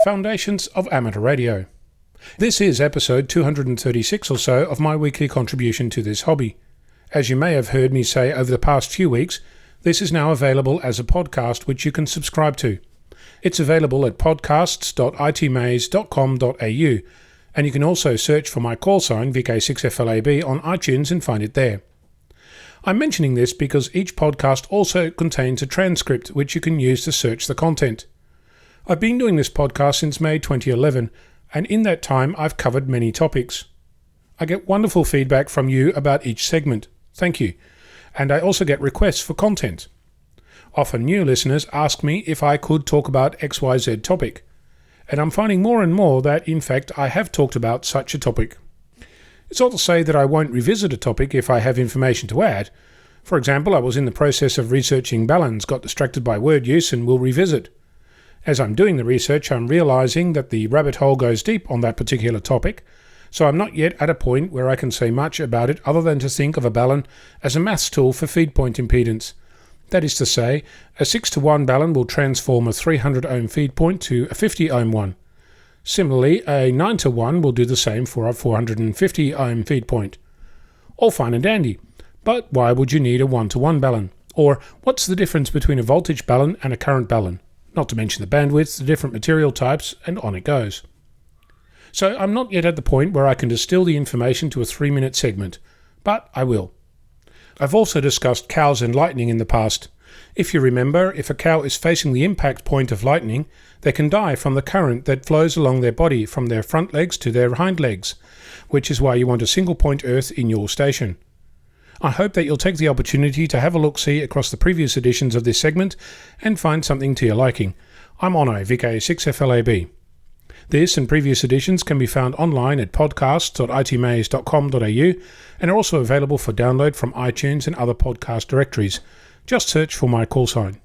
Foundations of Amateur Radio. This is episode 236 or so of my weekly contribution to this hobby. As you may have heard me say over the past few weeks, this is now available as a podcast which you can subscribe to. It's available at podcasts.itmaze.com.au, and you can also search for my call sign VK6FLAB on iTunes and find it there. I'm mentioning this because each podcast also contains a transcript which you can use to search the content. I've been doing this podcast since May 2011, and in that time I've covered many topics. I get wonderful feedback from you about each segment. Thank you. And I also get requests for content. Often new listeners ask me if I could talk about XYZ topic, and I'm finding more and more that in fact I have talked about such a topic. It's not to say that I won't revisit a topic if I have information to add. For example, I was in the process of researching baluns, got distracted by word use, and will revisit. As I'm doing the research, I'm realizing that the rabbit hole goes deep on that particular topic, so I'm not yet at a point where I can say much about it other than to think of a balun as a maths tool for feed point impedance. That is to say, a 6:1 balun will transform a 300 ohm feed point to a 50 ohm one. Similarly, a 9:1 will do the same for a 450 ohm feed point. All fine and dandy, but why would you need a 1:1 balun? Or what's the difference between a voltage balun and a current balun? Not to mention the bandwidth, the different material types, and on it goes. So I'm not yet at the point where I can distill the information to a 3-minute segment, but I will. I've also discussed cows and lightning in the past. If you remember, if a cow is facing the impact point of lightning, they can die from the current that flows along their body from their front legs to their hind legs, which is why you want a single point earth in your station. I hope that you'll take the opportunity to have a look-see across the previous editions of this segment and find something to your liking. I'm Ono, VK6FLAB. This and previous editions can be found online at podcasts.itmaze.com.au and are also available for download from iTunes and other podcast directories. Just search for my call sign.